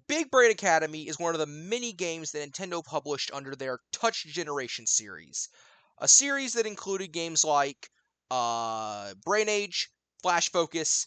Big Brain Academy is one of the mini games that Nintendo published under their Touch Generation series. A series that included games like Brain Age, Flash Focus,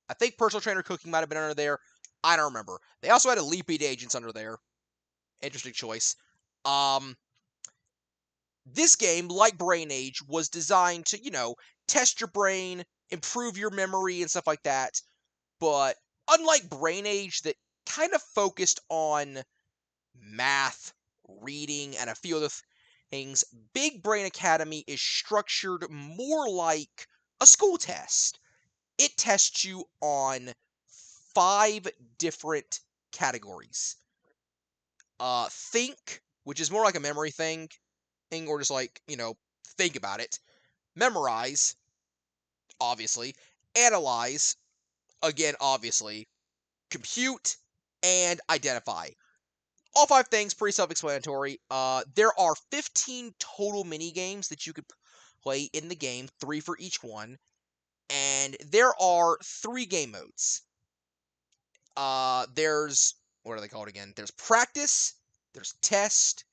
I think Personal Trainer Cooking might have been under there. I don't remember. They also had Elite Beat Agents under there. Interesting choice. Um, this game, like Brain Age, was designed to, test your brain, improve your memory, and stuff like that. But unlike Brain Age, that kind of focused on math, reading, and a few other things, Big Brain Academy is structured more like a school test. It tests you on 5 different categories. Think, which is more like a memory thing, or just like, think about it. Memorize, obviously. Analyze, again, obviously. Compute, and identify. All 5 things pretty self-explanatory. There are 15 total mini games that you could play in the game, 3 for each one, and there are 3 game modes. There's what are they called again? There's practice, there's test,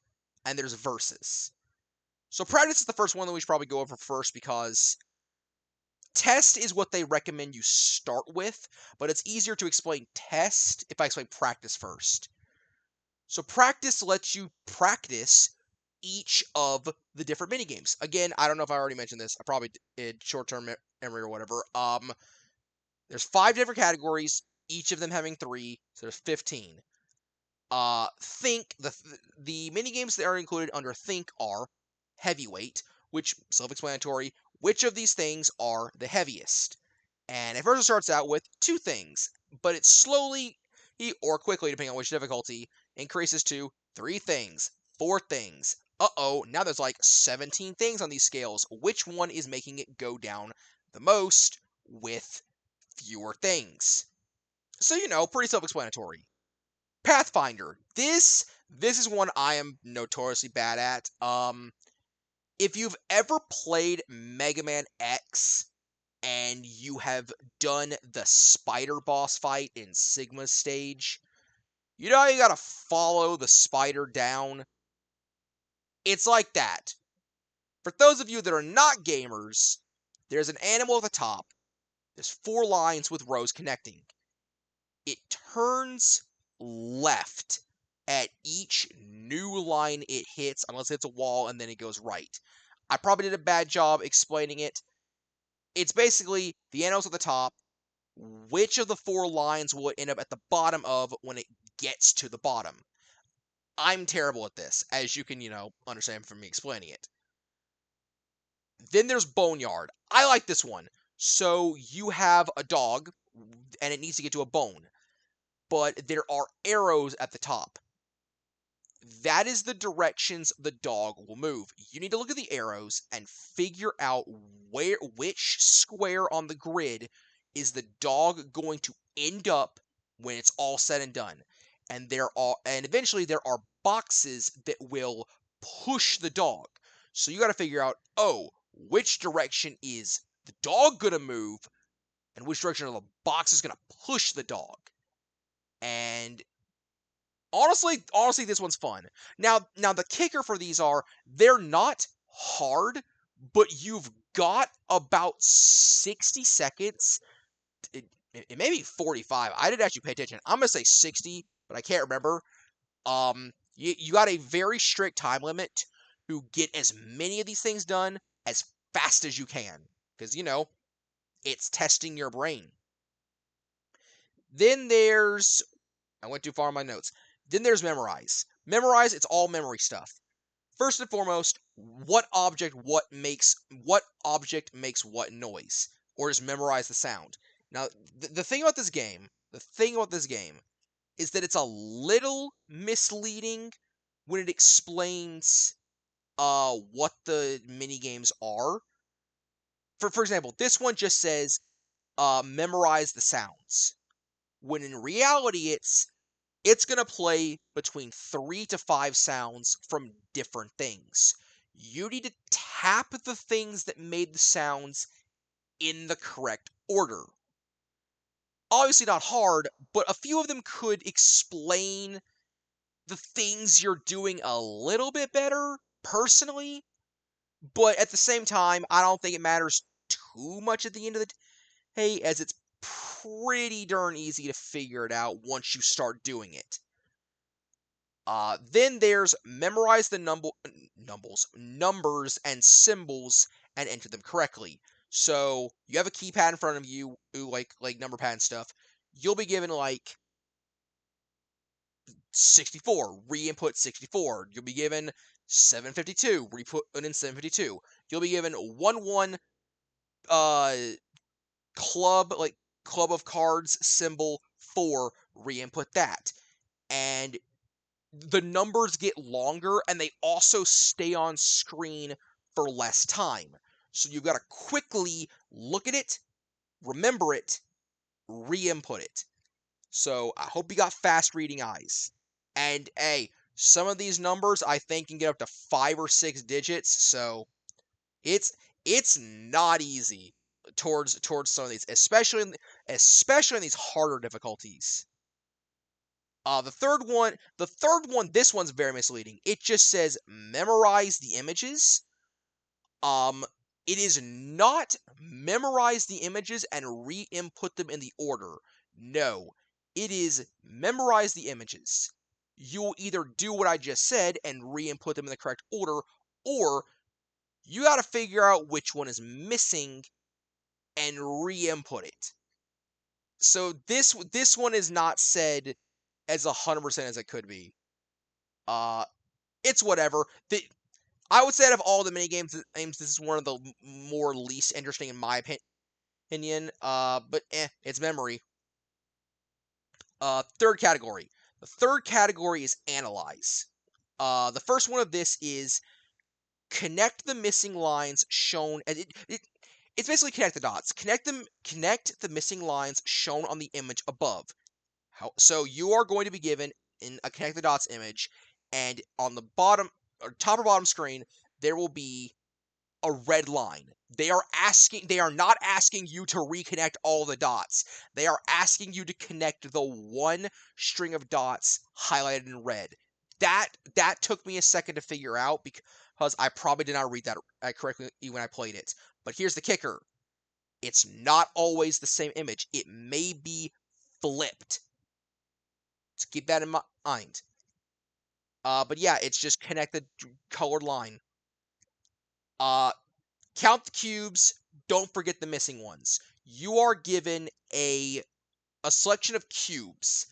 and there's versus. So practice is the first one that we should probably go over first because test is what they recommend you start with, but it's easier to explain test if I explain practice first. So practice lets you practice each of the different mini games. Again, I don't know if I already mentioned this. I probably did short-term memory or whatever. There's 5 different categories, each of them having 3, so there's 15. Think the mini games that are included under Think are heavyweight, which self-explanatory. Which of these things are the heaviest? And it first starts out with 2 things, but it slowly or quickly, depending on which difficulty, increases to 3 things, 4 things. Uh-oh, now there's like 17 things on these scales. Which one is making it go down the most with fewer things? So, pretty self-explanatory. Pathfinder. This is one I am notoriously bad at. If you've ever played Mega Man X and you have done the spider boss fight in Sigma's stage, you know how you gotta follow the spider down? It's like that. For those of you that are not gamers, there's an animal at the top. There's 4 lines with rows connecting. It turns left at each new line it hits, unless it's a wall, and then it goes right. I probably did a bad job explaining it. It's basically the animal's at the top. Which of the 4 lines will it end up at the bottom of when it gets to the bottom? I'm terrible at this, as you can, understand from me explaining it. Then there's Boneyard. I like this one. So you have a dog, and it needs to get to a bone. But there are arrows at the top. That is the directions the dog will move. You need to look at the arrows and figure out which square on the grid is the dog going to end up when it's all said and done. And eventually there are boxes that will push the dog. So you got to figure out, which direction is the dog going to move and which direction of the box is going to push the dog. And honestly, this one's fun. Now the kicker for these are they're not hard, but you've got about 60 seconds. It may be 45. I didn't actually pay attention. I'm gonna say 60, but I can't remember. You got a very strict time limit to get as many of these things done as fast as you can, because it's testing your brain. Then I went too far in my notes. Then there's memorize. Memorize, it's all memory stuff. First and foremost, what object makes what noise? Or just memorize the sound. Now, the thing about this game is that it's a little misleading when it explains what the mini games are. For example, this one just says memorize the sounds. When in reality it's going to play between 3 to 5 sounds from different things. You need to tap the things that made the sounds in the correct order. Obviously not hard, but a few of them could explain the things you're doing a little bit better, personally. But at the same time, I don't think it matters too much at the end of the day, as it's pretty darn easy to figure it out once you start doing it. Then there's memorize the numbers and symbols and enter them correctly. So you have a keypad in front of you, like number pad and stuff. You'll be given like 64, re-input 64. You'll be given 752, re-put in 752. You'll be given 1-1 uh club of cards symbol 4, re-input that. And the numbers get longer and they also stay on screen for less time. So you've got to quickly look at it, remember it, re-input it. So I hope you got fast reading eyes. And hey, some of these numbers I think can get up to 5 or 6 digits, so it's not easy towards some of these, especially in these harder difficulties. The third one, this one's very misleading. It just says memorize the images. Um, it is not memorize the images and re-input them in the order. No, it is memorize the images. You'll either do what I just said and re-input them in the correct order, or you got to figure out which one is missing and re-input it. So this one is not said as 100% as it could be. It's whatever. I would say out of all the mini games, this is one of the more least interesting in my opinion. But it's memory. Third category. The third category is analyze. The first one of this is connect the missing lines shown. It's basically connect the dots. Connect the missing lines shown on the image above. So you are going to be given in a connect the dots image, and on the bottom or top or bottom screen there will be a red line. They are not asking you to reconnect all the dots. They are asking you to connect the one string of dots highlighted in red. That took me a second to figure out because I probably did not read that correctly when I played it. But here's the kicker. It's not always the same image. It may be flipped. So keep that in mind. But yeah, it's just connect the colored line. Count the cubes. Don't forget the missing ones. You are given a selection of cubes,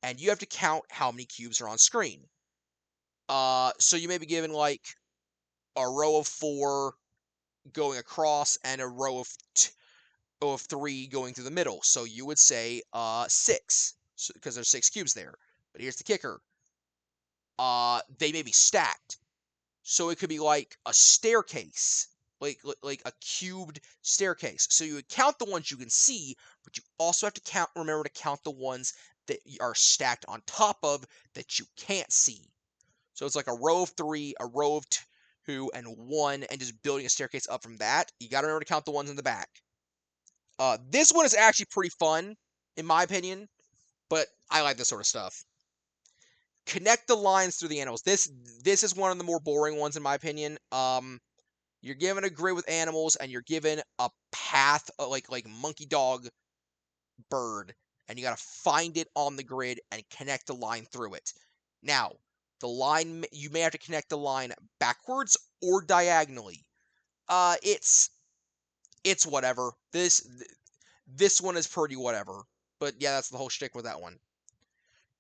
and you have to count how many cubes are on screen. So you may be given like a row of 4 going across and a row of 3 going through the middle. So you would say 6, because there's 6 cubes there. But here's the kicker. They may be stacked. So it could be like a staircase, like a cubed staircase. So you would count the ones you can see, but you also have to remember to count the ones that are stacked on top of that you can't see. So it's like a row of 3, a row of 2, and 1, and just building a staircase up from that. You got to remember to count the ones in the back. This one is actually pretty fun, in my opinion, but I like this sort of stuff. Connect the lines through the animals. This is one of the more boring ones in my opinion. You're given a grid with animals, and you're given a path, like monkey, dog, bird, and you gotta find it on the grid and connect the line through it. Now, the line, you may have to connect the line backwards or diagonally. It's whatever. This one is pretty whatever. But yeah, that's the whole shtick with that one.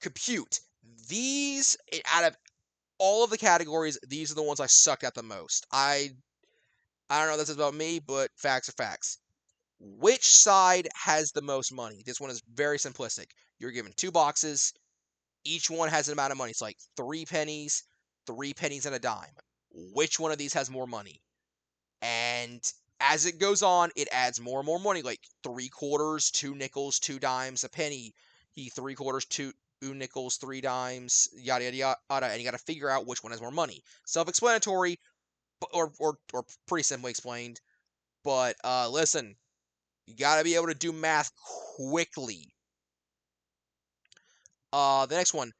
Compute. These, out of all of the categories, these are the ones I suck at the most. I don't know what this is about me, but facts are facts. Which side has the most money? This one is very simplistic. You're given 2 boxes. Each one has an amount of money. It's like 3 pennies, 3 pennies, and a dime. Which one of these has more money? And as it goes on, it adds more and more money, like 3 quarters, 2 nickels, 2 dimes, a penny. 3 quarters, 2 nickels, 3 dimes, yada yada yada, and you got to figure out which one has more money. Self-explanatory, or pretty simply explained. But listen, you got to be able to do math quickly The next one.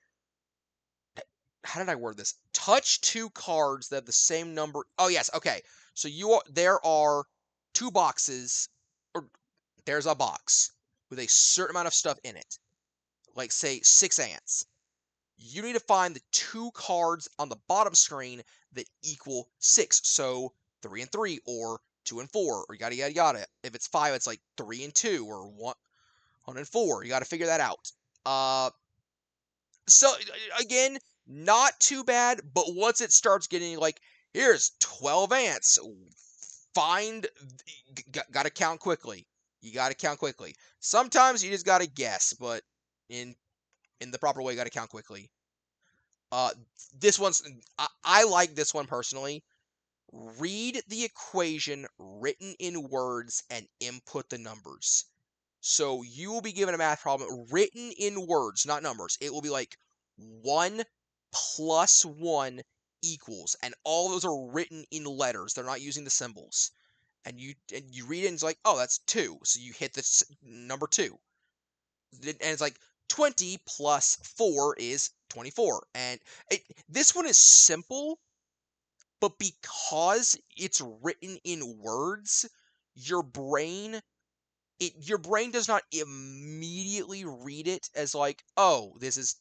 How did I word this? Touch 2 cards that have the same number. Oh yes, okay. So there are 2 boxes, or there's a box with a certain amount of stuff in it, like say 6 ants. You need to find the 2 cards on the bottom screen that equal 6. So 3 and 3, or 2 and 4, or yada yada yada. If it's 5, it's like 3 and 2, or 1 and 4. You got to figure that out. So again, not too bad, but once it starts getting like, here's 12 ants, find, gotta count quickly. You gotta count quickly. Sometimes you just gotta guess, but in the proper way, you gotta count quickly. This one's, I like this one personally. Read the equation written in words and input the numbers. So you will be given a math problem written in words, not numbers. It will be like 1 plus 1 equals, and all those are written in letters. They're not using the symbols. And you read it and it's like, oh, that's 2. So you hit the number 2. And it's like 20 plus 4 is 24. And this one is simple, but because it's written in words, your brain does not immediately read it as like, oh, this is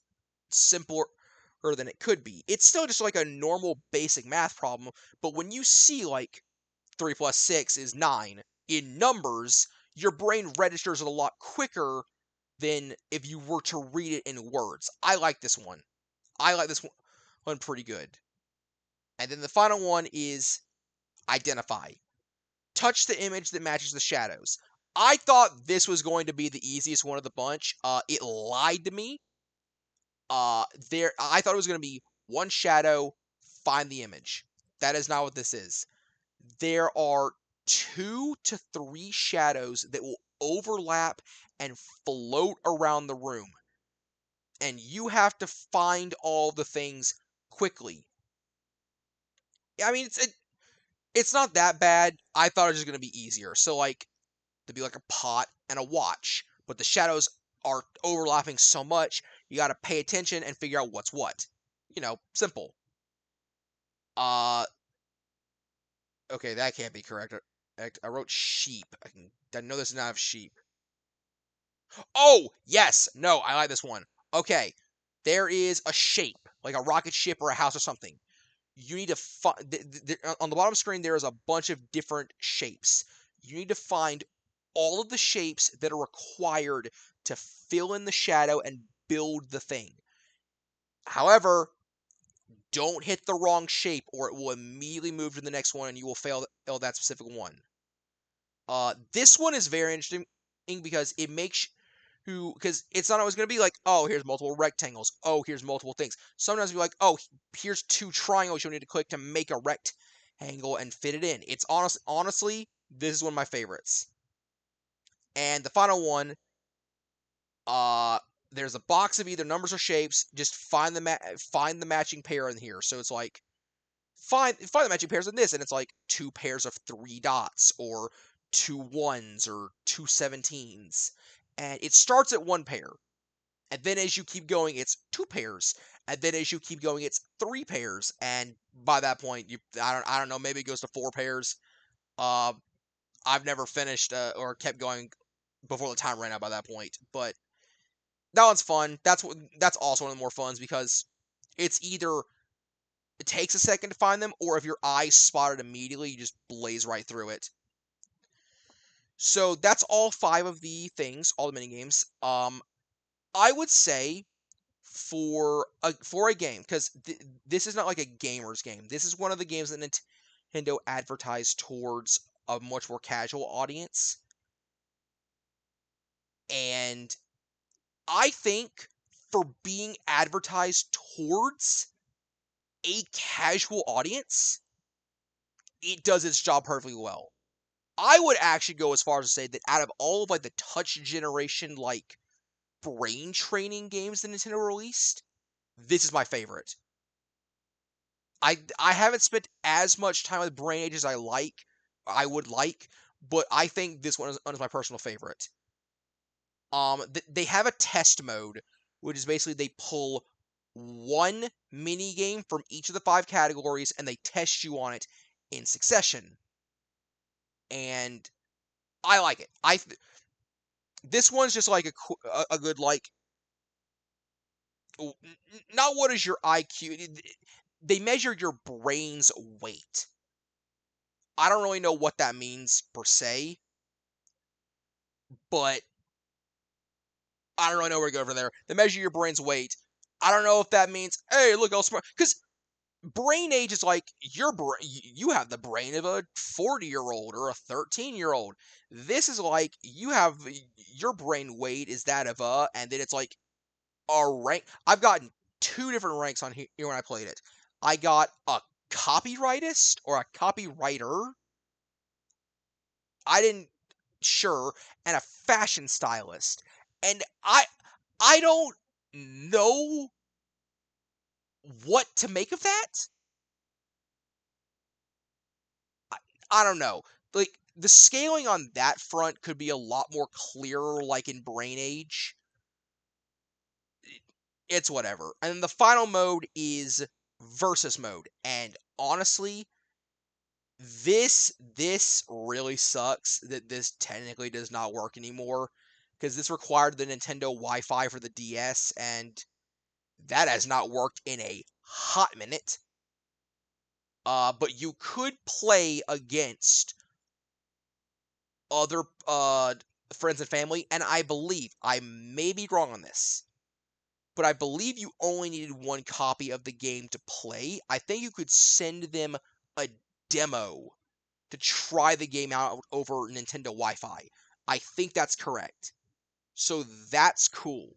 simpler than it could be. It's still just like a normal basic math problem, but when you see like 3 plus 6 is 9 in numbers, your brain registers it a lot quicker than if you were to read it in words. I like this one. I like this one pretty good. And then the final one is identify. Touch the image that matches the shadows. I thought this was going to be the easiest one of the bunch. It lied to me. I thought it was going to be one shadow, find the image. That is not what this is. There are 2 to 3 shadows that will overlap and float around the room. And you have to find all the things quickly. I mean, it's not that bad. I thought it was just going to be easier. So, like, there'd be like a pot and a watch, but the shadows are overlapping so much, you got to pay attention and figure out what's what. Simple. Uh, okay, that can't be correct. I wrote sheep. I know this is not of sheep. Oh, yes. No, I like this one. Okay, there is a shape, like a rocket ship or a house or something. You need to find, on the bottom screen, there is a bunch of different shapes. You need to find all of the shapes that are required to fill in the shadow and build the thing. However, don't hit the wrong shape or it will immediately move to the next one and you will fail that specific one. This one is very interesting because it makes because it's not always going to be like, oh, here's multiple rectangles. Oh, here's multiple things. Sometimes you're like, oh, here's 2 triangles you'll need to click to make a rectangle and fit it in. It's honestly, this is one of my favorites. And the final one, there's a box of either numbers or shapes. Just find the matching pair in here. So it's like, find the matching pairs in this, and it's like 2 pairs of 3 dots, or 2 1s, or 2 17s. And it starts at 1 pair. And then as you keep going, it's 2 pairs. And then as you keep going, it's 3 pairs. And by that point, I don't know, maybe it goes to 4 pairs. I've never finished or kept going before the time ran out by that point. But that one's fun. That's also one of the more funs because it's either it takes a second to find them, or if your eyes spot it immediately, you just blaze right through it. So that's all 5 of the things, all the mini games. I would say for a game, because this is not like a gamer's game. This is one of the games that Nintendo advertised towards a much more casual audience. And I think for being advertised towards a casual audience, it does its job perfectly well. I would actually go as far as to say that out of all of like the touch generation like brain training games that Nintendo released, this is my favorite. I haven't spent as much time with Brain Age as I would like, but I think this one is my personal favorite. They have a test mode which is basically they pull one mini game from each of the 5 categories and they test you on it in succession. And I like it. This one's just like a good, like, not what is your IQ. They measure your brain's weight. I don't really know what that means per se, but I don't really know where to go from there. They measure your brain's weight. I don't know if that means, hey, look how smart. Because brain age is like your brain. You have the brain of a 40-year-old or a 13-year-old. This is like you have your brain weight is that of and then it's like a rank. I've gotten 2 different ranks on here when I played it. I got a copyrightist or a copywriter. I didn't sure, and a fashion stylist. And I don't know what to make of that. I don't know. Like the scaling on that front could be a lot more clearer, like in Brain Age. It's whatever. And then the final mode is versus mode. And honestly, this really sucks that this technically does not work anymore. Because this required the Nintendo Wi-Fi for the DS, and that has not worked in a hot minute. But you could play against other friends and family, and I believe, I may be wrong on this, but I believe you only needed 1 copy of the game to play. I think you could send them a demo to try the game out over Nintendo Wi-Fi. I think that's correct. So that's cool.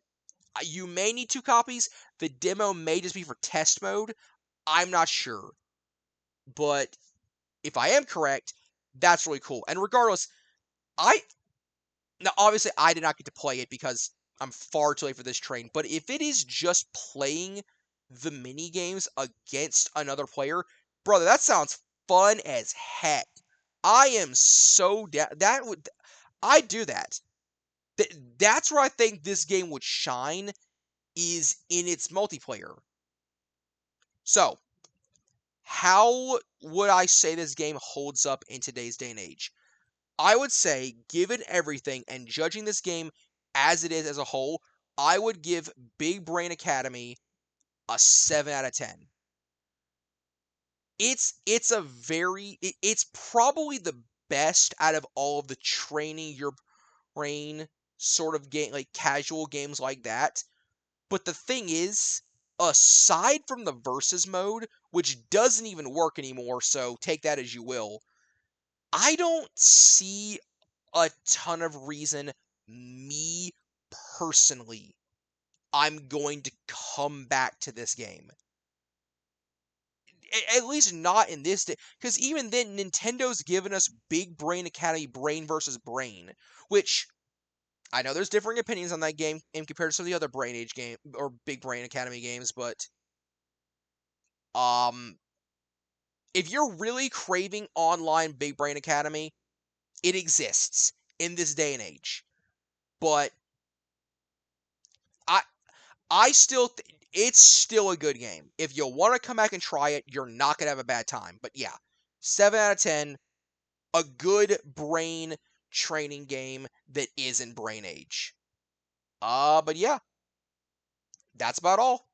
You may need 2 copies. The demo may just be for test mode. I'm not sure. But if I am correct, that's really cool. And regardless, now obviously I did not get to play it because I'm far too late for this train. But if it is just playing the mini games against another player, brother, that sounds fun as heck. I am so that would I do that. That's where I think this game would shine is in its multiplayer. So, how would I say this game holds up in today's day and age? I would say, given everything and judging this game as it is as a whole, I would give Big Brain Academy a 7 out of 10. It's probably the best out of all of the training your brain sort of game, like casual games like that. But the thing is, aside from the versus mode, which doesn't even work anymore, so take that as you will, I don't see a ton of reason, me personally, I'm going to come back to this game. At least not in this day. Because even then, Nintendo's given us Big Brain Academy Brain versus Brain, which I know there's differing opinions on that game in comparison to some of the other Brain Age game or Big Brain Academy games, but um, if you're really craving online Big Brain Academy, it exists in this day and age. But I I still it's still a good game. If you want to come back and try it, you're not gonna have a bad time. But yeah, 7 out of 10, a good brain training game that isn't Brain Age. But yeah, that's about all.